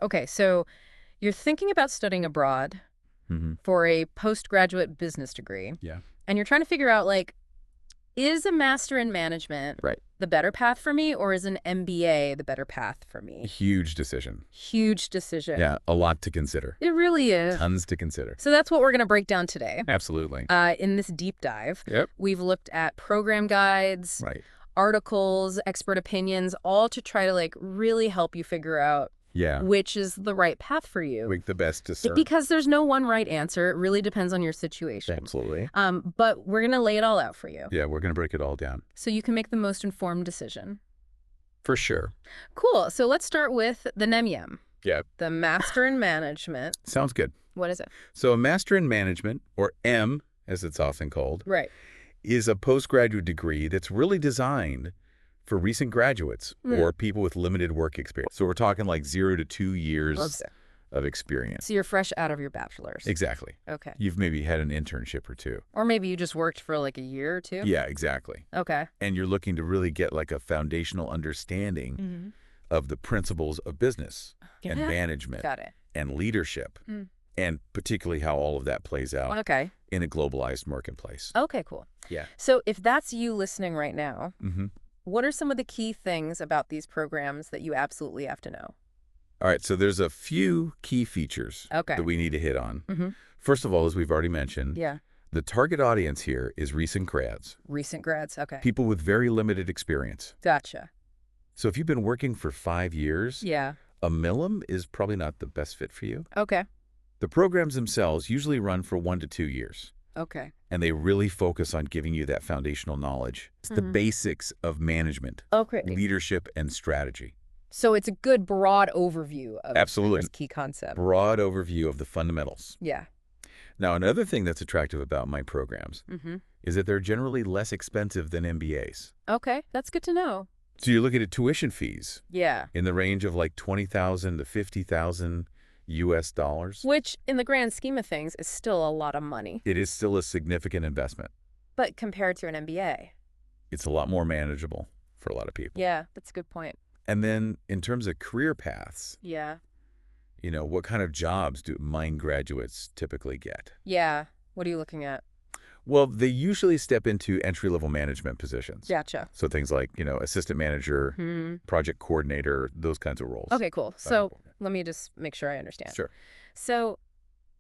Okay, so you're thinking about studying abroad Mm-hmm. for a postgraduate business degree, Yeah. and you're trying to figure out, like, is a master in management Right. the better path for me, or is an MBA the better path for me? Huge decision. Huge decision. Yeah, a lot to consider. It really is. Tons to consider. So that's what we're going to break down today. Absolutely. In this deep dive, Yep. we've looked at program guides, Right. articles, expert opinions, all to try to, like, really help you figure out Yeah. which is the right path for you. Make the best discern. Because there's no one right answer. It really depends on your situation. Absolutely. But we're going to lay it all out for you Yeah, we're going to break it all down. so you can make the most informed decision. For sure. Cool. So let's start with the MIM, Yeah. the Master in Management. Sounds good. What is it? So a Master in Management, or M, as it's often called, Right. is a postgraduate degree that's really designed for recent graduates or people with limited work experience. So we're talking like 0 to 2 years of experience. So you're fresh out of your bachelor's. Exactly. Okay. You've maybe had an internship or two. Or maybe you just worked for like a year or two. Yeah, exactly. Okay. And you're looking to really get like a foundational understanding of the principles of business and management Got it. and leadership, and particularly how all of that plays out Okay. in a globalized marketplace. Okay, cool. Yeah. So if that's you listening right now, Mm-hmm. what are some of the key things about these programs that you absolutely have to know? All right, so there's a few key features Okay. that we need to hit on. Mm-hmm. First of all, as we've already mentioned, Yeah. the target audience here is recent grads, Recent grads. Okay. people with very limited experience. Gotcha. So if you've been working for 5 years, Yeah. a MIM is probably not the best fit for you. Okay. The programs themselves usually run for 1 to 2 years, Okay. and they really focus on giving you that foundational knowledge. It's the basics of management, Oh, great. leadership, and strategy. So it's a good broad overview of Absolutely. this key concept. Broad overview of the fundamentals. Yeah. Now, another thing that's attractive about my programs Mm-hmm. is that they're generally less expensive than MBAs. Okay. That's good to know. So you're looking at tuition fees Yeah. in the range of like $20,000 to $50,000 US dollars. Which, in the grand scheme of things, is still a lot of money. It is still a significant investment. But compared to an MBA. It's a lot more manageable for a lot of people. Yeah, that's a good point. And then in terms of career paths, Yeah. you know, what kind of jobs do MIM graduates typically get? Yeah. What are you looking at? Well, they usually step into entry-level management positions. Gotcha. So things like, you know, assistant manager, Hmm. project coordinator, those kinds of roles. Okay, cool. So let me just make sure I understand. Sure. So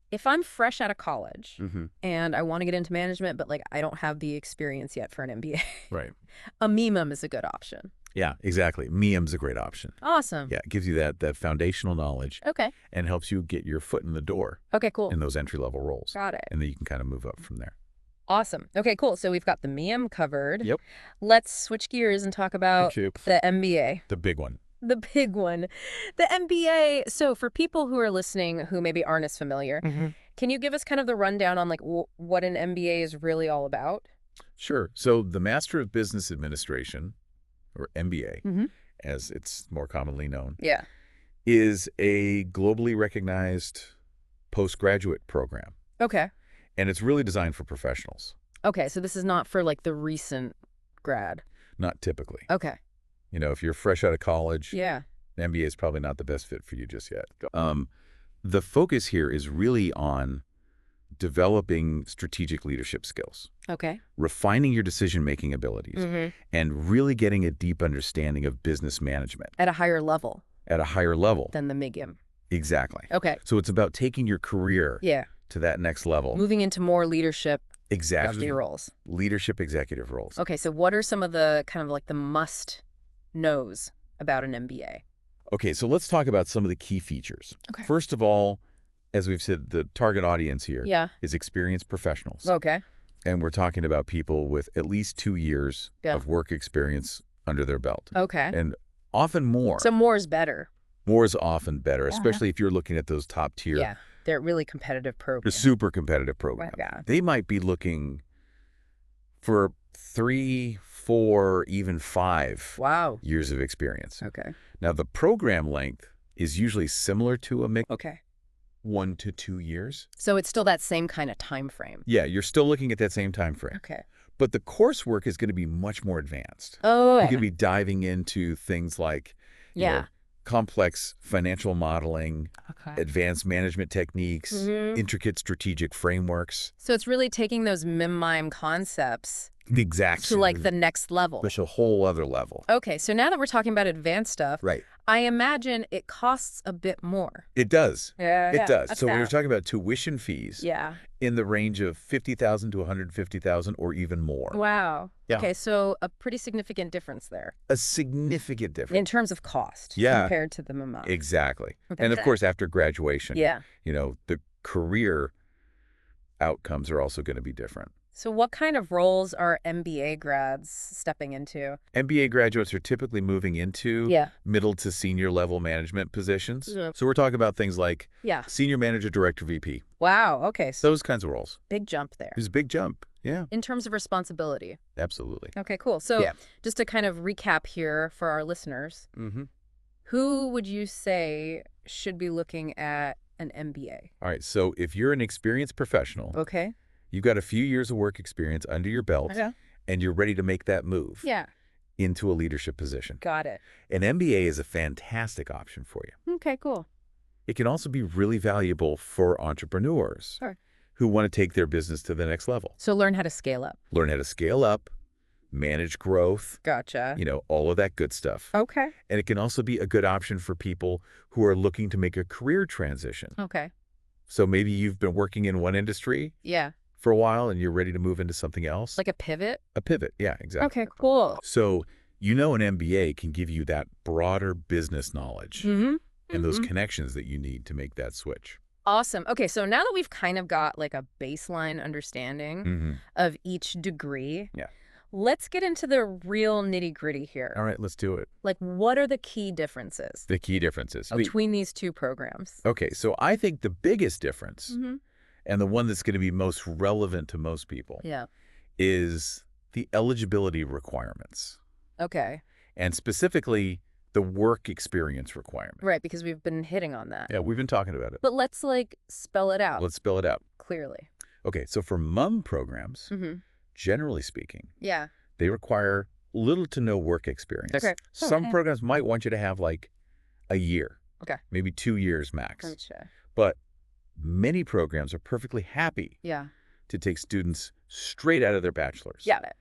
if I'm fresh out of college Mm-hmm. and I want to get into management, but like I don't have the experience yet for an MBA, Right. a MIM is a good option. Yeah, exactly. MIM's a great option. Awesome. Yeah, it gives you that foundational knowledge Okay. and helps you get your foot in the door Okay, cool. in those entry-level roles. Got it. And then you can kind of move up from there. Awesome. Okay, cool. So we've got the MIM covered. Yep. Let's switch gears and talk about the MBA. The big one. The big one. The MBA. So for people who are listening who maybe aren't as familiar, can you give us kind of the rundown on like what an MBA is really all about? Sure. So the Master of Business Administration, or MBA, as it's more commonly known, Yeah. is a globally recognized postgraduate program. Okay. And it's really designed for professionals, Okay, so this is not for like the recent grad. not typically. Okay. You know, if you're fresh out of college, Yeah. an MBA is probably not the best fit for you just yet. The focus here is really on developing strategic leadership skills, Okay. refining your decision-making abilities, and really getting a deep understanding of business management At a higher level at a higher level. than the MIM. Exactly. Okay. So it's about taking your career Yeah. to that next level. Moving into more leadership Exactly. roles. Leadership executive roles. Okay, so what are some of the kind of like the must-knows about an MBA? Okay, so let's talk about some of the key features. Okay. First of all, as we've said, the target audience here is Yeah. experienced professionals. Okay. And we're talking about people with at least 2 years Yeah. of work experience under their belt. Okay. And often more. So more is better. More is often better, especially if you're looking at those top tier, Yeah. They're really competitive the programs. super competitive programs. Yeah. They might be looking for 3, 4, even 5 Wow. years of experience. Okay. Now, the program length is usually similar to a mix, Okay. 1 to 2 years. So it's still that same kind of time frame. Yeah, you're still looking at that same time frame. Okay. But the coursework is going to be much more advanced. Oh, You're going to be diving into things like you know, yeah. complex financial modeling, advanced management techniques, intricate strategic frameworks. So it's really taking those MIM concepts Exactly. to like the next level. Push a whole other level. Okay, so now that we're talking about advanced stuff, Right. I imagine it costs a bit more. It does. Yeah, it does. that's So we were fair. talking about tuition fees. Yeah. In the range of $50,000 to $150,000 or even more. Wow. Yeah. Okay, so a pretty significant difference there A significant difference. in terms of cost compared to the MIM. Exactly. Okay. And of course, after graduation, Yeah. the career outcomes are also going to be different. So what kind of roles are MBA grads stepping into? MBA graduates are typically moving into Yeah. middle to senior level management positions. Yeah. So we're talking about things like Yeah. senior manager, director, VP. Wow. Okay. So Those kinds of roles. big jump there. It's a big jump. Yeah, In terms of responsibility. absolutely. Okay, cool. So Yeah. just to kind of recap here for our listeners, who would you say should be looking at an MBA? All right. So if you're an experienced professional, Okay. you've got a few years of work experience under your belt, and you're ready to make that move Yeah. into a leadership position. Got it. An MBA is a fantastic option for you. Okay, cool. It can also be really valuable for entrepreneurs who want to take their business to the next level. So learn how to scale up. Learn how to scale up, manage growth, Gotcha. all of that good stuff. Okay. And it can also be a good option for people who are looking to make a career transition. Okay. So maybe you've been working in one industry Yeah. for a while and you're ready to move into something else. Like a pivot? A pivot. Yeah, exactly. Okay, cool. So an MBA can give you that broader business knowledge and those connections that you need to make that switch. Awesome. Okay, so now that we've kind of got like a baseline understanding of each degree, let's get into the real nitty-gritty here. All right, let's do it. Like, what are the key differences The key differences. between these two programs? Okay, so I think the biggest difference, and the one that's going to be most relevant to most people, is the eligibility requirements. Okay. And specifically, the work experience requirement. Right, because we've been hitting on that. Yeah, we've been talking about it. But let's, like, spell it out Let's spell it out. clearly. Okay, so for MIM programs, generally speaking, Yeah. they require little to no work experience. Okay. Some programs might want you to have like a year. Okay. Maybe 2 years max. Gotcha. But many programs are perfectly happy Yeah. to take students straight out of their bachelor's. Got it.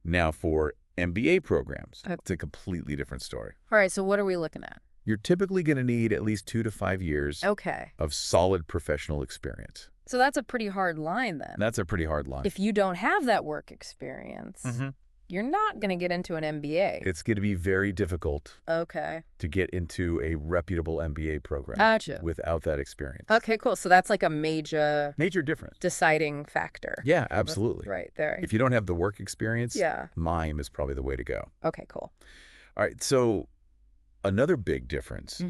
Now for MBA programs, Okay. it's a completely different story. All right, so what are we looking at? You're typically going to need at least 2 to 5 years Okay. of solid professional experience. So that's a pretty hard line then. And that's a pretty hard line. If you don't have that work experience, you're not going to get into an MBA. It's going to be very difficult Okay. to get into a reputable MBA program Gotcha. without that experience. Okay, cool. So that's like a major difference. deciding factor. Yeah, absolutely. Right there. If you don't have the work experience, Yeah. MIM is probably the way to go. Okay, cool. All right, so another big difference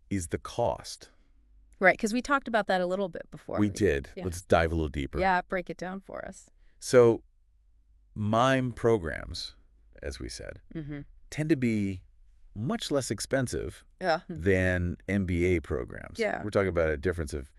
is the cost. Right, because we talked about that a little bit before. We did. Yeah. Let's dive a little deeper. Yeah, break it down for us. So MIM programs, as we said, tend to be much less expensive than MBA programs. Yeah. We're talking about a difference of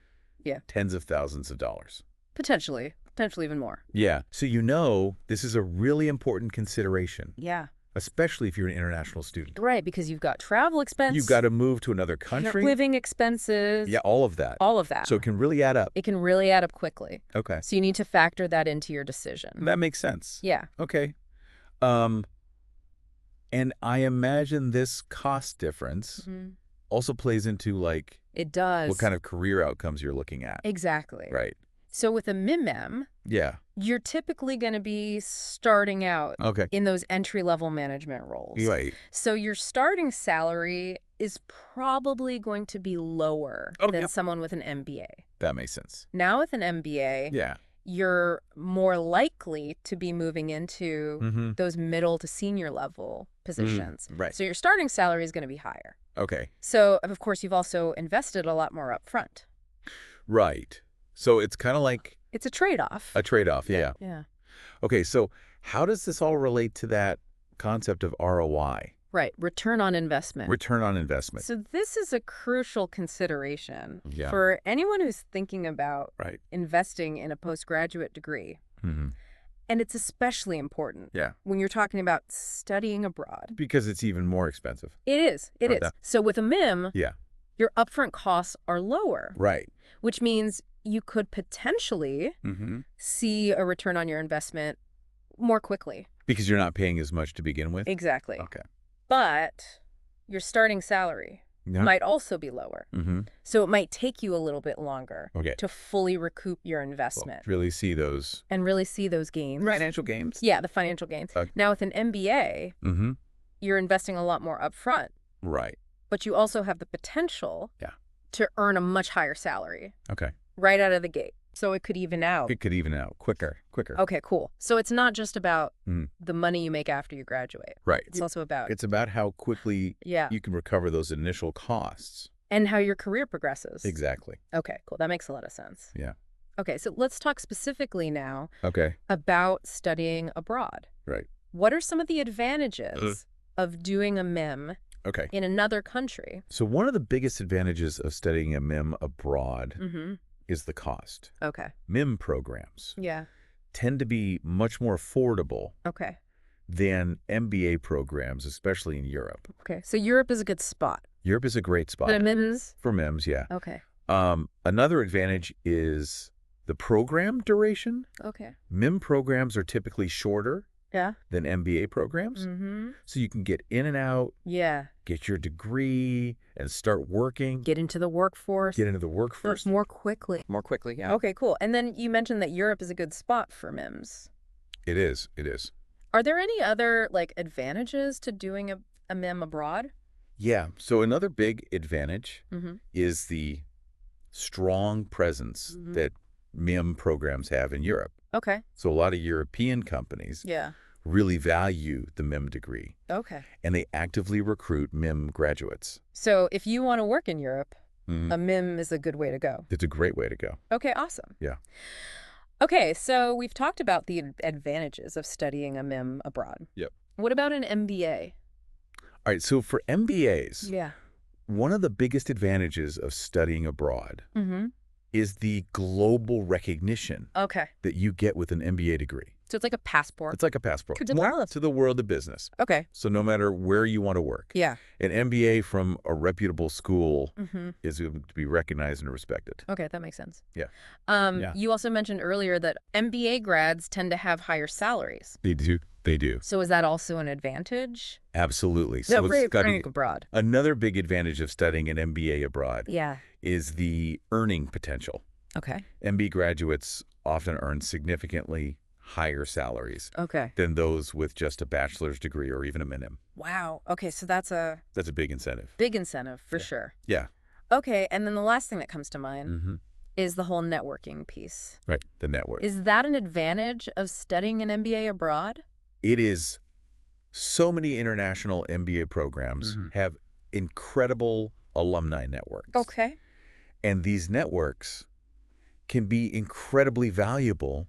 Yeah. tens of thousands of dollars. Potentially even more. Yeah. So this is a really important consideration, Yeah. especially if you're an international student. Right, because you've got travel expense. You've got to move to another country. Living expenses. Yeah, all of that. All of that. So it can really add up. It can really add up quickly. Okay. So you need to factor that into your decision. That makes sense. Yeah. Okay. And I imagine this cost difference also plays into like It does. what kind of career outcomes you're looking at. Exactly. Right. So with a MIM, Yeah. you're typically going to be starting out Okay. in those entry-level management roles. Right. So your starting salary is probably going to be lower than someone with an MBA. That makes sense. Now with an MBA, Yeah. you're more likely to be moving into those middle to senior level positions. Right. So your starting salary is going to be higher. Okay. So, of course, you've also invested a lot more up front. Right. So it's kind of like It's a trade-off. a trade-off. Yeah. Yeah. Okay. So how does this all relate to that concept of ROI? Right. Return on investment. Return on investment. So this is a crucial consideration Yeah. for anyone who's thinking about Right. investing in a postgraduate degree. And it's especially important when you're talking about studying abroad. Because it's even more expensive. It is. It is. So with a MIM, your upfront costs are lower. Right. Which means you could potentially see a return on your investment more quickly. Because you're not paying as much to begin with? Exactly. Okay. But your starting salary might also be lower. So it might take you a little bit longer to fully recoup your investment. Really see those. And really see those gains. Financial gains? Yeah, the financial gains. Now with an MBA, you're investing a lot more upfront. Right. But you also have the potential to earn a much higher salary. Okay. Right out of the gate. So it could even out. It could even out quicker. Okay, cool. So it's not just about the money you make after you graduate. Right. It's also about... It's about how quickly you can recover those initial costs. And how your career progresses. Exactly. Okay, cool. That makes a lot of sense. Yeah. Okay, so let's talk specifically now Okay. about studying abroad. Right. What are some of the advantages of doing a MIM in another country? So one of the biggest advantages of studying a MIM abroad is the cost. Okay. MIM programs tend to be much more affordable than MBA programs, especially in Europe. Okay, so Europe is a good spot. Europe is a great spot. For MIMs? For MIMs, yeah. Okay. Another advantage is the program duration. Okay. MIM programs are typically shorter than MBA programs. So you can get in and out, get your degree, and start working. Get into the workforce. More quickly. Yeah. Okay, cool. And then you mentioned that Europe is a good spot for MIMs. It is. Are there any other, advantages to doing a MIM abroad? Yeah. So another big advantage is the strong presence that MIM programs have in Europe. Okay. So a lot of European companies really value the MIM degree. Okay. And they actively recruit MIM graduates. So if you want to work in Europe, a MIM is a good way to go. It's a great way to go. Okay, awesome. Yeah. Okay, so we've talked about the advantages of studying a MIM abroad. Yep. What about an MBA? All right, so for MBAs, Yeah. one of the biggest advantages of studying abroad is the global recognition that you get with an MBA degree. So it's like a passport. It's like a passport. To the world. To the world of business. Okay. So no matter where you want to work, Yeah. an MBA from a reputable school is going to be recognized and respected. Okay, that makes sense. Yeah. You also mentioned earlier that MBA grads tend to have higher salaries. They do. They do. So is that also an advantage? Absolutely. So it's studying abroad. Another big advantage of studying an MBA abroad Yeah. is the earning potential. Okay. MBA graduates often earn significantly higher salaries than those with just a bachelor's degree or even a MIM. Wow. Okay, so that's a big incentive. Big incentive, for sure. Yeah. Okay, and then the last thing that comes to mind is the whole networking piece. Right, the network. Is that an advantage of studying an MBA abroad? It is. So many international MBA programs have incredible alumni networks. Okay. And these networks can be incredibly valuable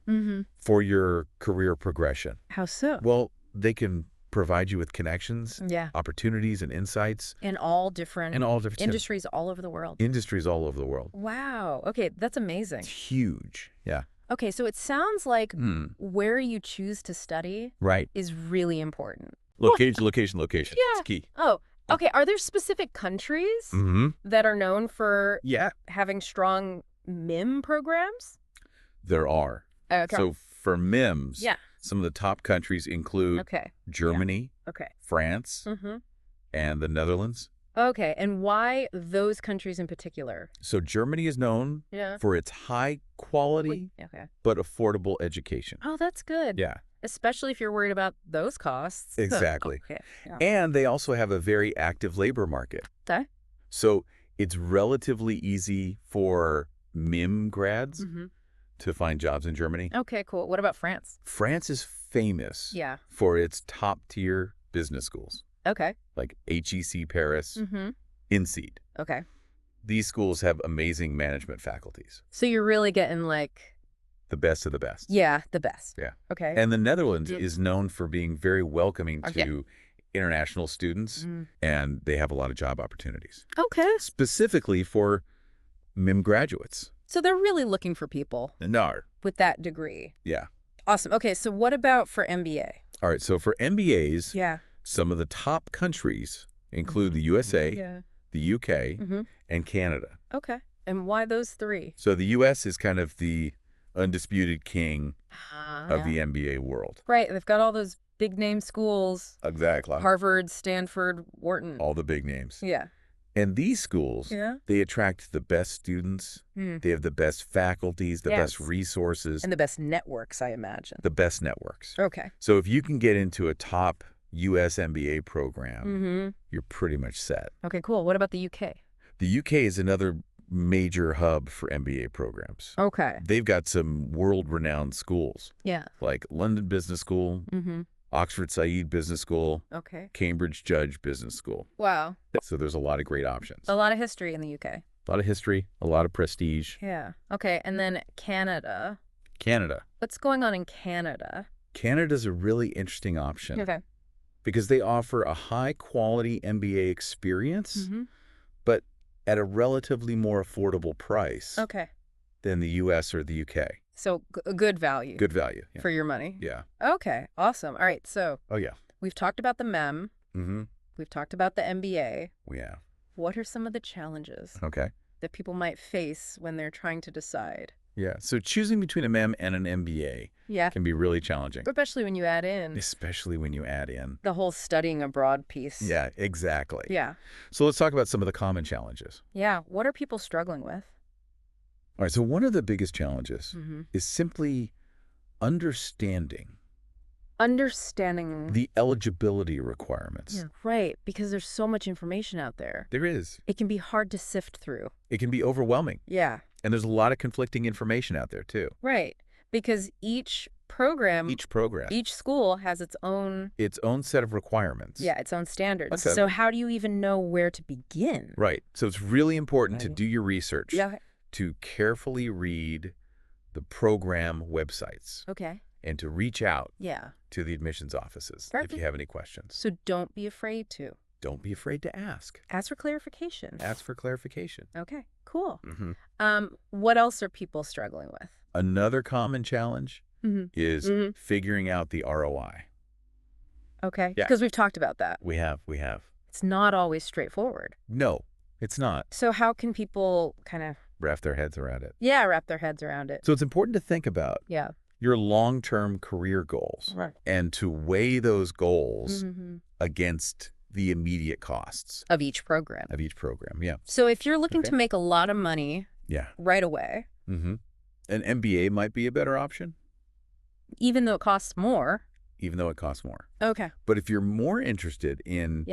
for your career progression. How so? Well, they can provide you with connections, Yeah. opportunities, and insights. In all different industries all over the world. Industries all over the world. Wow. Okay, that's amazing. It's huge. Yeah. Okay, so it sounds like where you choose to study is really important. Location. Yeah. It's key. Oh, okay. Are there specific countries that are known for having strong MIM programs? There are. Okay. So for MIMs, some of the top countries include Germany, France, and the Netherlands. Okay, and why those countries in particular? So Germany is known for its high quality but affordable education. Oh, that's good. Yeah. Especially if you're worried about those costs. Exactly. Okay. Yeah. And they also have a very active labor market. Okay. So it's relatively easy for MIM grads to find jobs in Germany. Okay, cool. What about France? France is famous for its top-tier business schools. Okay. Like HEC Paris, INSEAD. Okay. These schools have amazing management faculties. So you're really getting the best of the best. Yeah, the best. Yeah. Okay. And the Netherlands is known for being very welcoming to international students, and they have a lot of job opportunities. Okay. Specifically for MIM graduates. So they're really looking for people No. with that degree. Yeah. Awesome. Okay, so what about for MBA? All right, so for MBAs, Yeah. some of the top countries include the USA, the UK, and Canada. Okay. And why those three? So the US is kind of the undisputed king of the MBA world. Right. They've got all those big name schools. Exactly. Harvard, Stanford, Wharton. All the big names. Yeah. And these schools, they attract the best students. They have the best faculties, the best resources. And the best networks, I imagine. The best networks. Okay. So if you can get into a top U.S. MBA program, you're pretty much set. Okay, cool. What about the UK? The UK is another major hub for MBA programs. Okay. They've got some world-renowned schools. Yeah. Like London Business School, Oxford Said Business School, Cambridge Judge Business School. Wow. So there's a lot of great options. A lot of history in the UK. A lot of history, a lot of prestige. Yeah. Okay, and then Canada. Canada. What's going on in Canada? Canada's a really interesting option. Okay. Because they offer a high-quality MBA experience, but at a relatively more affordable price than the U.S. or the U.K. So a good value. Good value. For your money. Yeah. Okay, awesome. All right, so we've talked about the MIM. We've talked about the MBA. Yeah. What are some of the challenges that people might face when they're trying to decide? Yeah, so choosing between a MIM and an MBA can be really challenging. Especially when you add in. Especially when you add in. The whole studying abroad piece. Yeah, exactly. Yeah. So let's talk about some of the common challenges. Yeah, what are people struggling with? All right, so one of the biggest challenges is simply understanding the eligibility requirements. Yeah, right, because there's so much information out there. There is. It can be hard to sift through. It can be overwhelming. Yeah. And there's a lot of conflicting information out there, too. Right, because each program, each school has its own set of requirements. Yeah, its own standards. So how do you even know where to begin? Right. So it's really important to do your research, to carefully read the program websites. Okay. And to reach out to the admissions offices if you have any questions. So don't be afraid to. Don't be afraid to ask. Ask for clarification. Ask for clarification. Okay, cool. What else are people struggling with? Another common challenge is figuring out the ROI. Okay, because we've talked about that. We have. It's not always straightforward. No, it's not. So how can people kind of wrap their heads around it? Yeah, wrap their heads around it. So it's important to think about your long-term career goals and to weigh those goals against the immediate costs of each program. So if you're looking to make a lot of money right away, an MBA might be a better option. Even though it costs more. Okay. But if you're more interested in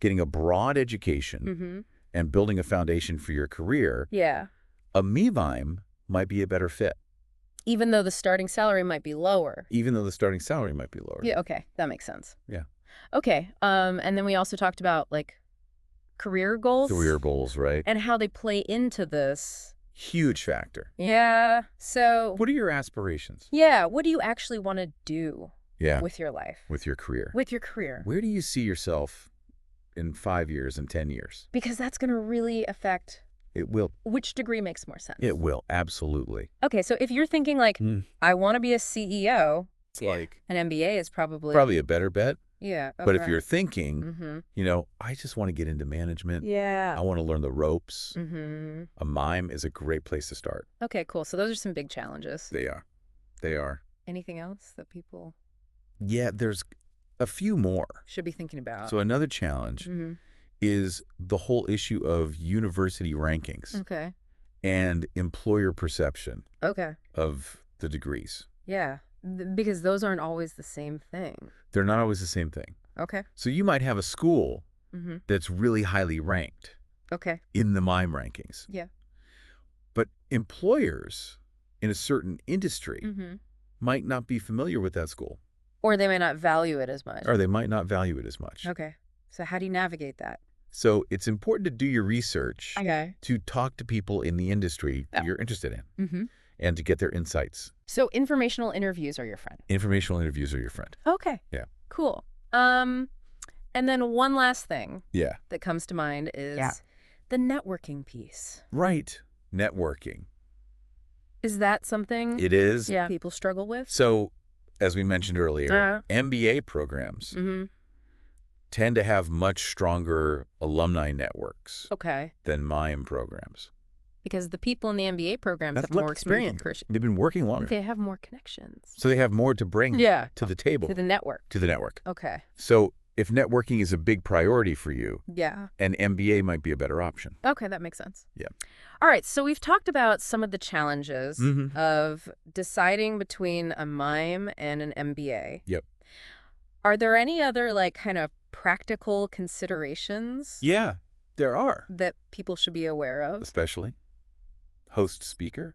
getting a broad education and building a foundation for your career, a MIM might be a better fit. Even though the starting salary might be lower. Yeah, okay. That makes sense. Yeah. Okay. And then we also talked about, like, career goals. Right. And how they play into this. Huge factor. Yeah. So. What are your aspirations? Yeah. What do you actually want to do with your life? With your career. Where do you see yourself in 5 years and 10 years? Because that's going to really affect... It will. Which degree makes more sense? It will, absolutely. Okay, so if you're thinking like, I want to be a CEO, it's like an MBA is probably a better bet. Yeah. Okay. But if you're thinking, I just want to get into management. Yeah. I want to learn the ropes. A MIM is a great place to start. Okay, cool. So those are some big challenges. They are. Anything else that people... Yeah, there's a few more. Should be thinking about. So another challenge is the whole issue of university rankings and employer perception of the degrees. Yeah, because those aren't always the same thing. They're not always the same thing. Okay. So you might have a school that's really highly ranked in the MIM rankings. Yeah. But employers in a certain industry might not be familiar with that school. Or they may not value it as much. Okay. So how do you navigate that? So it's important to do your research to talk to people in the industry that you're interested in and to get their insights. So informational interviews are your friend. Okay. Yeah. Cool. And then one last thing that comes to mind is the networking piece. Right. Networking. Is that something it is? People struggle with? So as we mentioned earlier, MBA programs tend to have much stronger alumni networks than MIM programs. Because the people in the MBA programs have more experience. They've been working longer. They have more connections. So they have more to bring to the table. To the network. To the network. Okay. So if networking is a big priority for you, an MBA might be a better option. Okay, that makes sense. Yeah. All right, so we've talked about some of the challenges of deciding between a MIM and an MBA. Yep. Are there any other, like, kind of practical considerations? Yeah, there are. That people should be aware of? Especially host speaker.